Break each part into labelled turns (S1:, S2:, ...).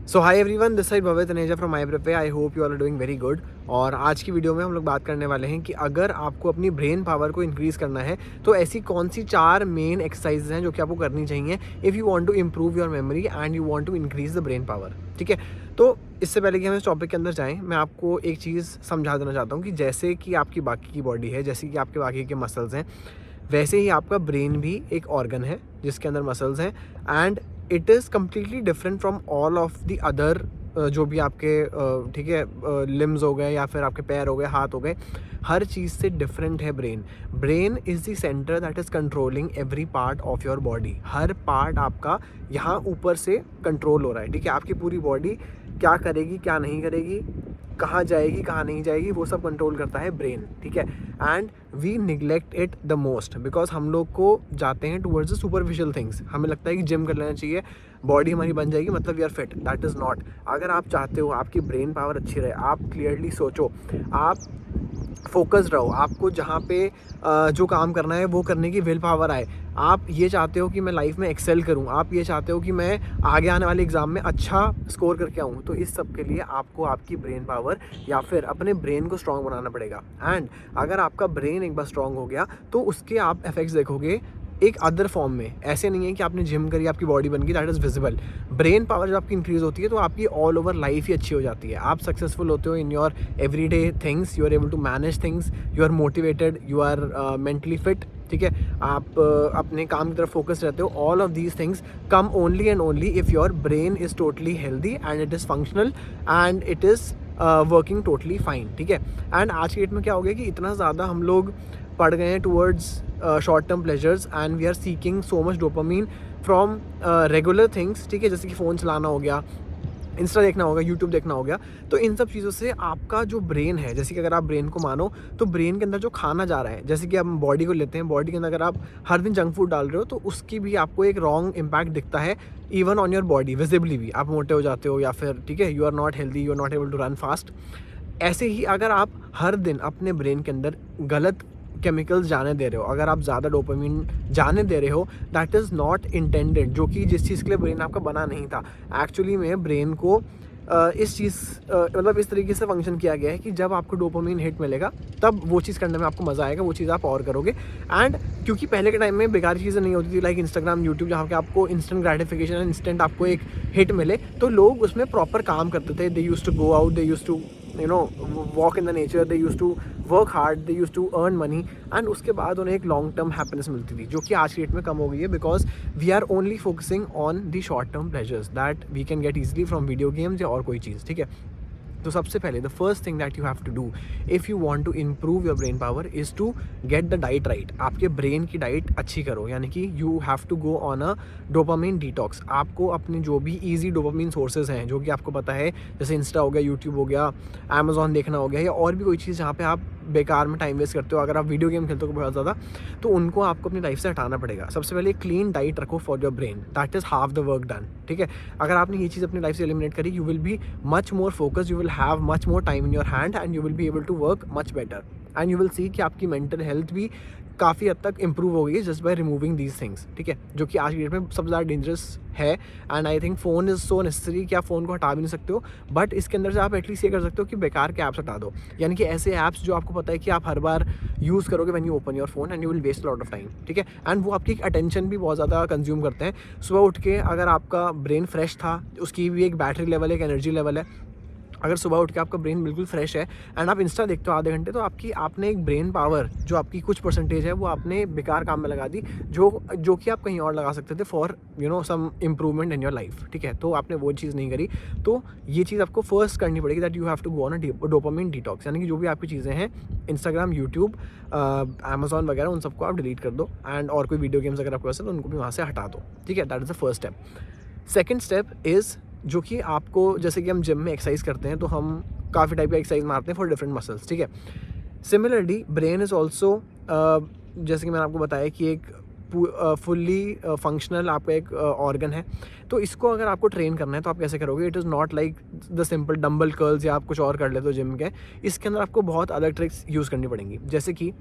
S1: So hi everyone, this side Bhavya Taneja from my prep. I hope you are doing very good. और आज की video में हम लोग बात करने वाले हैं कि अगर आपको अपनी ब्रेन पावर को इंक्रीज़ करना है तो ऐसी कौन सी 4 मेन एक्सरसाइजेज हैं जो कि आपको करनी चाहिए if you want to improve your memory and you want to increase the brain power. ठीक है, तो इससे पहले कि हम इस टॉपिक के अंदर जाएँ, मैं आपको एक चीज़ समझा देना चाहता हूँ कि जैसे कि आपकी बाकी की बॉडी है, जैसे कि आपके बाकी के मसल्स हैं, वैसे ही आपका ब्रेन भी एक ऑर्गन है जिसके अंदर मसल्स हैं। And it is completely different from all of the other जो भी आपके ठीक है लिम्स हो गए या फिर आपके पैर हो गए, हाथ हो गए, हर चीज़ से डिफरेंट है brain. Brain is the centre that is controlling every part of your body. Her part आपका यहाँ ऊपर से कंट्रोल हो रहा है। ठीक है, आपकी पूरी बॉडी क्या करेगी क्या नहीं करेगी, कहाँ जाएगी कहाँ नहीं जाएगी, वो सब कंट्रोल करता है ब्रेन। ठीक है, and we neglect it the most because हम लोग को जाते हैं टूवर्ड्स द सुपरफिशियल थिंग्स। हमें लगता है कि जिम कर लेना चाहिए, बॉडी हमारी बन जाएगी, मतलब we are fit. That is not. अगर आप चाहते हो आपकी ब्रेन पावर अच्छी रहे, आप क्लियरली सोचो, आप फोकस रहो, आपको जहाँ पे जो काम करना है वो करने की विल पावर आए, आप ये चाहते हो कि मैं लाइफ में एक्सेल करूँ, आप ये चाहते हो कि मैं आगे आने वाले एग्ज़ाम में अच्छा स्कोर करके आऊँ, तो इस सब के लिए आपको आपकी ब्रेन पावर या फिर अपने ब्रेन को स्ट्रॉन्ग बनाना पड़ेगा। एंड अगर आपका ब्रेन एक बार स्ट्रॉन्ग हो गया तो उसके आप इफेक्ट्स देखोगे एक अदर फॉर्म में। ऐसे नहीं है कि आपने जिम करी आपकी बॉडी बन गई, that is visible. Brain power जब आपकी इंक्रीज़ होती है तो आपकी ऑल ओवर लाइफ ही अच्छी हो जाती है। आप सक्सेसफुल होते हो in your everyday things, you are able to manage things, you are motivated, you are mentally fit. ठीक है, आप अपने काम की तरफ फोकस रहते हो। All of these things come only and only if your brain is totally healthy and it is functional and it is working totally fine. ठीक है, एंड आज की डेट में क्या हो गया कि इतना ज़्यादा हम लोग पड़ गए हैं towards short term pleasures and we are seeking so much dopamine from regular things. ठीक है, जैसे कि फ़ोन चलाना हो गया, इंस्टा देखना होगा, यूट्यूब देखना हो गया। तो इन सब चीज़ों से आपका जो ब्रेन है, जैसे कि अगर आप ब्रेन को मानो तो ब्रेन के अंदर जो खाना जा रहा है, जैसे कि हम बॉडी को लेते हैं, बॉडी के अंदर अगर आप हर दिन जंक फूड डाल रहे हो तो उसकी भी आपको एक रॉन्ग इम्पैक्ट दिखता है, even on your body visibly भी। आप मोटे हो जाते हो या फिर ठीक है, you are not healthy, you are not able to run fast. ऐसे ही अगर आप हर दिन अपने ब्रेन के अंदर गलत केमिकल्स जाने दे रहे हो, अगर आप ज़्यादा डोपामिन जाने दे रहे हो, दैट इज़ नॉट इंटेंडेड, जो कि जिस चीज़ के लिए ब्रेन आपका बना नहीं था। एक्चुअली में ब्रेन को इस चीज़ मतलब इस तरीके से फंक्शन किया गया है कि जब आपको डोपामिन हिट मिलेगा तब वो चीज़ करने में आपको मज़ा आएगा, वो चीज़ आप और करोगे। एंड क्योंकि पहले के टाइम में बेकार चीज़ें नहीं होती थी लाइक इंस्टाग्राम, यूट्यूब, जहाँ पे आपको इंस्टेंट ग्रेटिफिकेशन, इंस्टेंट आपको एक हिट मिले, तो लोग उसमें प्रॉपर काम करते थे। They used to go out, they used to walk in the nature, they used to work hard, they used to earn money, and उसके बाद उन्हें एक लॉन्ग टर्म हैप्पीनेस मिलती थी, जो कि आज की डेट में कम हो गई है because we are only focusing on the short term pleasures that we can get easily from video games या और कोई चीज़। ठीक है, तो सबसे पहले the first thing that you have to do if you want to improve your brain power is to get the diet right. आपके ब्रेन की डाइट अच्छी करो, यानी कि you have to go on a dopamine detox. आपको अपने जो भी ईजी डोपामिन सोर्सेज हैं, जो कि आपको पता है, जैसे इंस्टा हो गया, यूट्यूब हो गया, अमेजॉन देखना हो गया, या और भी कोई चीज़ जहाँ पे आप बेकार में टाइम वेस्ट करते हो, अगर आप वीडियो गेम खेलते हो बहुत ज़्यादा, तो उनको आपको अपनी लाइफ से हटाना पड़ेगा। सबसे पहले क्लीन डाइट रखो for your brain, that is half the work done. ठीक है, अगर आपने ये चीज़ अपनी लाइफ से एलिमिनेट करी, you will be much more focus, you will have much more time in your hand and you will be able to work much better and you will see कि आपकी मेंटल हेल्थ भी काफ़ी हद तक improve हो गई है just by removing these things. ठीक है, जो कि आज की डेट में सबसे ज़्यादा डेंजरस है। And I think phone is so necessary कि आप फ़ोन को हटा भी नहीं सकते हो, बट इसके अंदर से आप एटलीस्ट ये कर सकते हो कि बेकार के ऐप्स हटा दो, यानी कि ऐसे ऐप्स जो आपको पता है कि आप हर बार यूज़ करोगे when you open your phone and you will waste lot of time. ठीक है, एंड वो आपकी अटेंशन भी बहुत ज़्यादा कंज्यूम करते हैं। सुबह उठ के अगर आपका ब्रेन फ्रेश था, उसकी भी एक बैटरी लेवल है, एक एनर्जी लेवल है। अगर सुबह उठ के आपका ब्रेन बिल्कुल फ्रेश है एंड आप इंस्टा देखते हो आधे घंटे, तो आपने एक ब्रेन पावर जो आपकी कुछ परसेंटेज है वो आपने बेकार काम में लगा दी, जो कि आप कहीं और लगा सकते थे for some improvement in your life. ठीक है, तो आपने वो चीज़ नहीं करी। तो ये चीज़ आपको फर्स्ट करनी पड़ेगी, that you have to go on a dopamine detox, यानी कि जो भी आपकी चीज़ें हैं, इंस्टाग्राम, यूट्यूब, अमेजॉन वगैरह, उन सबको आप डिलीट कर दो। एंड और कोई वीडियो गेम्स अगर आपको वैसे, तो उनको भी वहाँ से हटा दो। ठीक है, that is the first step. Second step is जो कि आपको, जैसे कि हम जिम में एक्सरसाइज करते हैं तो हम काफ़ी टाइप की एक्सरसाइज मारते हैं फॉर डिफरेंट मसल्स। ठीक है, सिमिलरली ब्रेन इज़ ऑल्सो, जैसे कि मैंने आपको बताया कि एक फुल्ली फंक्शनल आपका एक ऑर्गन है। तो इसको अगर आपको ट्रेन करना है तो आप कैसे करोगे? It is not like the simple dumbbell curls या आप कुछ और कर लेते हो जिम के। इसके अंदर आपको बहुत अलग ट्रिक्स यूज़ करनी पड़ेंगी। जैसे कि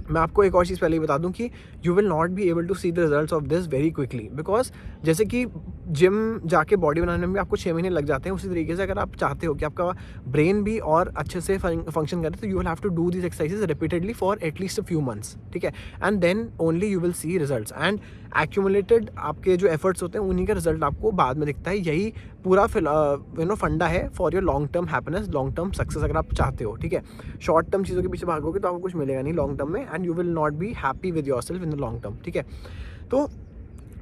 S1: मैं आपको एक और चीज़ पहले ही बता दूं कि you will not be able to see the results of this very quickly, because जैसे कि जिम जाके बॉडी बनाने में भी आपको 6 महीने लग जाते हैं, उसी तरीके से अगर आप चाहते हो कि आपका ब्रेन भी और अच्छे से फंक्शन करे, तो you will have to do this exercises repeatedly for at least a few months, ठीक है, and then only you will see results, and accumulated आपके जो एफर्ट्स होते हैं उन्हीं का रिजल्ट आपको बाद में दिखता है। यही पूरा फंडा है for your long term happiness, long term success अगर आप चाहते हो, ठीक है। शॉर्ट टर्म चीज़ों के पीछे भागोगे तो आपको कुछ मिलेगा नहीं लॉन्ग टर्म में, and you will not be happy with yourself in the long term, ठीक है। तो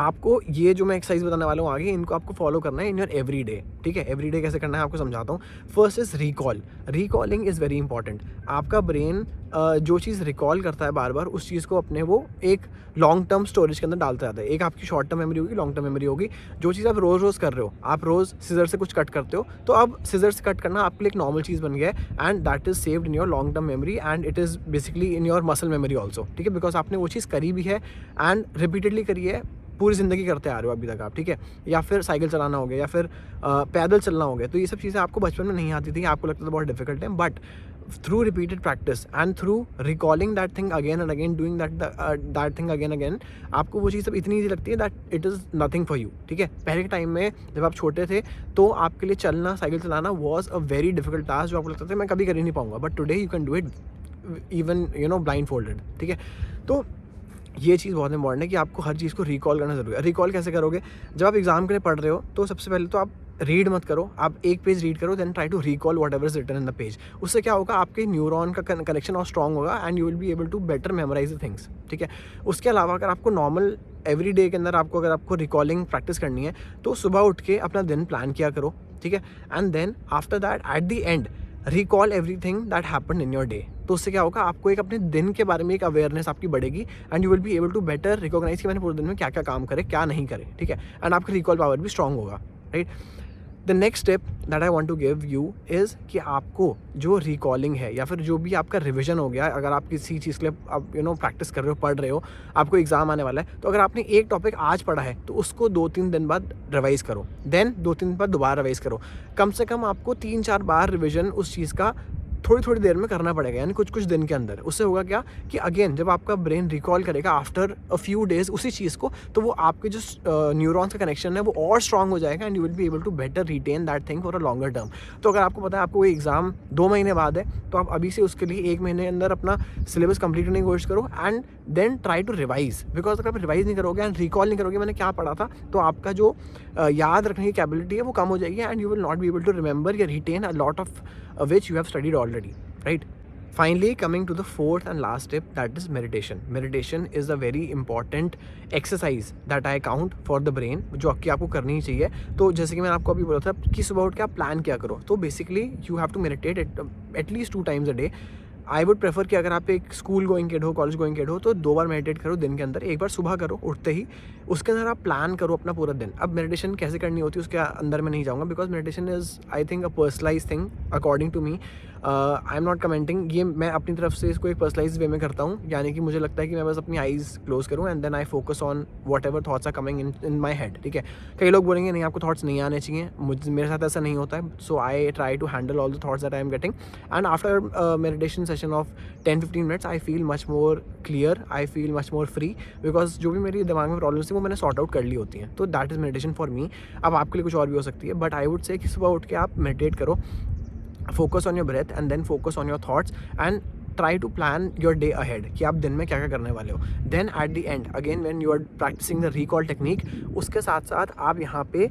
S1: आपको ये जो मैं एक्सरसाइज बताने वाला हूँ आगे, इनको आपको फॉलो करना है इन योर एवरी डे, ठीक है। एवरी डे कैसे करना है आपको समझाता हूँ। First is recall. Recalling is very important. आपका ब्रेन जो चीज़ रिकॉल करता है बार बार, उस चीज़ को अपने वो एक लॉन्ग टर्म स्टोरेज के अंदर डालता जाता है। एक आपकी शॉर्ट टर्म मेमोरी होगी, लॉन्ग टर्म मेमोरी होगी। जो चीज़ आप रोज़ रोज़ कर रहे हो, आप रोज़ सीजर से कुछ कट करते हो, तो अब सीजर से कट करना आपके लिए एक नॉर्मल चीज़ बन गया है, and that is saved in your long term memory, and it is basically in your muscle memory also, ठीक है, बिकॉज आपने वो चीज़ करी भी है एंड रिपीटेडली करी है, पूरी ज़िंदगी करते आ रहे हो अभी तक आप, ठीक है। या फिर साइकिल चलाना हो गया, या फिर पैदल चलना हो गया, तो ये सब चीज़ें आपको बचपन में नहीं आती थी, आपको लगता था बहुत डिफिकल्ट है, but through repeated practice and through recalling that thing again and again, doing that thing again again, आपको वो चीज़ सब इतनी ईजी लगती है that it is nothing for you, ठीक है। पहले के टाइम में जब आप छोटे थे तो आपके लिए चलना, साइकिल चलाना was a very difficult task, जो आपको लगता था मैं कभी कर ही नहीं पाऊंगा, but today you can do it even blind folded, ठीक है। तो ये चीज़ बहुत इंपॉर्टेंट है कि आपको हर चीज़ को रिकॉल करना ज़रूरी है। रिकॉल कैसे करोगे? जब आप एग्जाम के लिए पढ़ रहे हो तो सबसे पहले तो आप रीड मत करो, आप एक पेज रीड करो, then try to recall whatever is written in the page. उससे क्या होगा, आपके न्यूरॉन का कनेक्शन और स्ट्रॉन्ग होगा, and you will be able to better memorise the things, ठीक है। उसके अलावा अगर आपको नॉर्मल एवरी डे के अंदर अगर आपको रिकॉलिंग प्रैक्टिस करनी है, तो सुबह उठ के अपना दिन प्लान किया करो, ठीक है, and then after that at the end recall everything that happen in your day. तो उससे क्या होगा, आपको एक अपने दिन के बारे में एक अवेयरनेस आपकी बढ़ेगी, and you will be able to better recognise कि मैंने पूरे दिन में क्या क्या काम करे, क्या नहीं करे, ठीक है, एंड आपका रिकॉल पावर भी स्ट्रांग होगा, right. The next step that I want to give you is कि आपको जो रिकॉलिंग है, या फिर जो भी आपका रिविजन हो गया, अगर आप किसी चीज़ के लिए आप प्रैक्टिस कर रहे हो, पढ़ रहे हो, आपको एग्जाम आने वाला है, तो अगर आपने एक टॉपिक आज पढ़ा है तो उसको 2-3 दिन बाद रिवाइज़ करो, देन 2-3 दिन बाद दोबारा रिवाइज़ करो। कम से कम आपको 3-4 बार रिविजन उस चीज़ का थोड़ी थोड़ी देर में करना पड़ेगा, यानी कुछ कुछ दिन के अंदर। उससे होगा क्या कि अगेन जब आपका ब्रेन रिकॉल करेगा आफ्टर अ फ्यू डेज उसी चीज़ को, तो वो आपके जो न्यूरॉन्स का कनेक्शन है वो और स्ट्रांग हो जाएगा, and you will be able to better retain that thing for a longer term. तो अगर आपको पता है आपको एग्जाम 2 महीने बाद है, तो आप अभी से उसके लिए 1 महीने के अंदर अपना सिलेबस कंप्लीट करने की कोशिश करो, and then try to revise, because अगर आप रिवाइज नहीं करोगे एंड रिकॉल नहीं करोगे मैंने क्या पढ़ा था, तो आपका जो याद रखने की कैपेबिलिटी है वो कम हो जाएगी, and you will not be able to remember या retain a lot of which you have studied already, right? Finally, coming to the fourth and last step, that is meditation. Meditation is a very important exercise that I count for the brain, जो कि आपको करनी ही चाहिए। तो जैसे कि मैंने आपको अभी बोला था कि सुबह उठ के आप प्लान क्या करो, तो basically you have to meditate at least 2 times a day। I would prefer कि अगर आप एक स्कूल गोइंग किड हो, कॉलेज गोइंग किड हो, तो 2 बार मेडिटेट करो दिन के अंदर। एक बार सुबह करो उठते ही, उसके अंदर आप प्लान करो अपना पूरा दिन। अब मेडिटेशन कैसे करनी होती है उसके अंदर मैं नहीं जाऊँगा, because meditation is I think a personalise thing according to me. I am not commenting, ये मैं अपनी तरफ से इसको एक पर्सनलाइज वे में करता हूँ, यानी कि मुझे लगता है कि मैं बस अपनी आइज़ क्लोज करूँ and then I focus on whatever thoughts are coming in my head, ठीक है। कई लोग बोलेंगे नहीं आपको थाट्स नहीं आने चाहिए, मेरे साथ ऐसा नहीं होता है। So I try to handle all the thoughts that I am getting, and after meditation session of 10-15 minutes I feel much more clear, I feel much more free, because जो भी मेरी दिमाग में प्रॉब्लम्स थी वो मैंने सॉर्ट आउट कर ली होती हैं। तो that is meditation for me. अब आपके लिए कुछ और भी हो सकती है, बट आई वुड से कि सुबह उठ के आप मेडिटेट करो, focus on your breath and then focus on your thoughts and try to plan your day ahead कि आप दिन में क्या क्या करने वाले हो। then at the end again when you are practicing the recall technique, उसके साथ साथ आप यहाँ पे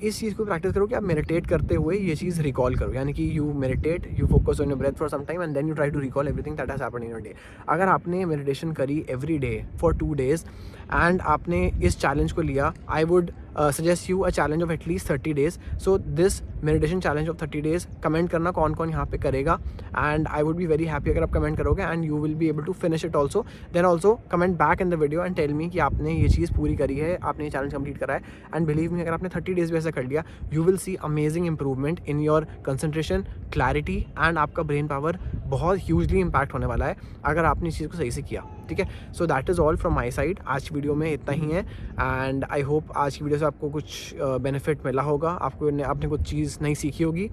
S1: इस चीज़ को प्रैक्टिस करो कि आप मेडिटेट करते हुए ये चीज़ रिकॉल करो, यानी कि you meditate, you focus on your breath for some time and then you try to recall everything that has happened in your day. अगर आपने मेडिटेशन करी every day for 2 days and आपने इस चैलेंज को लिया, I would suggest you a challenge of at least 30 days। So this meditation challenge of 30 days, comment करना कौन कौन यहाँ पे करेगा, and I would be very happy अगर आप कमेंट करोगे, and you will be able to finish it also. Then also comment back in the video and tell me कि आपने ये चीज़ पूरी करी है, आपने ये चैलेंज कंप्लीट करा है। एंड बिलीव मी, अगर आपने 30 days भी ऐसा कर लिया, you will C amazing improvement in your concentration, clarity, and आपका ब्रेन पावर बहुत ह्यूजली इम्पैक्ट होने वाला है अगर आपने इस चीज़ को सही से किया, ठीक है। So that is all from my side. आज की वीडियो में इतना ही है, एंड आई होप आज की वीडियो से आपको कुछ बेनिफिट मिला होगा, आपने कुछ चीज़ नहीं सीखी होगी,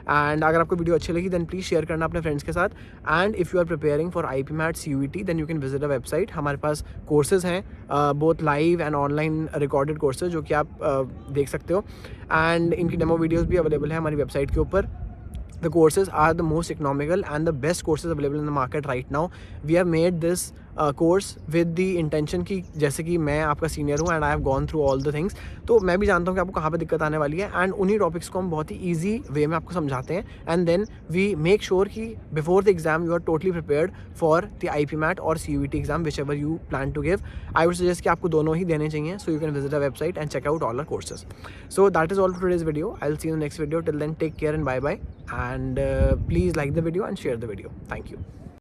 S1: एंड अगर आपको वीडियो अच्छी लगी देन प्लीज़ शेयर करना अपने फ्रेंड्स के साथ। And if you are preparing for IPMAT CUET then you can visit a website. हमारे पास कोर्सेज हैं both live and online recorded courses जो कि आप देख सकते हो, एंड इनकी डेमो वीडियोज़ भी अवेलेबल है हमारी वेबसाइट के ऊपर। The courses are the most economical and the best courses available in the market right now. We have made this course with the intention कि जैसे कि मैं आपका सीनियर हूँ and I have gone through all the things, तो मैं भी जानता हूँ कि आपको कहाँ पे दिक्कत आने वाली है, एंड उन्हीं टॉपिक्स को हम बहुत ही ईजी वे में आपको समझाते हैं। And then we make sure कि before the exam you are totally prepared for the IPMAT और CUET exam whichever you plan to give. I would suggest कि आपको दोनों ही देने चाहिए, so you can visit a website and check out all our courses. So that is all for today's video. I will see you in the next video. Till then take care and bye bye, and please like the video and share the video. Thank you.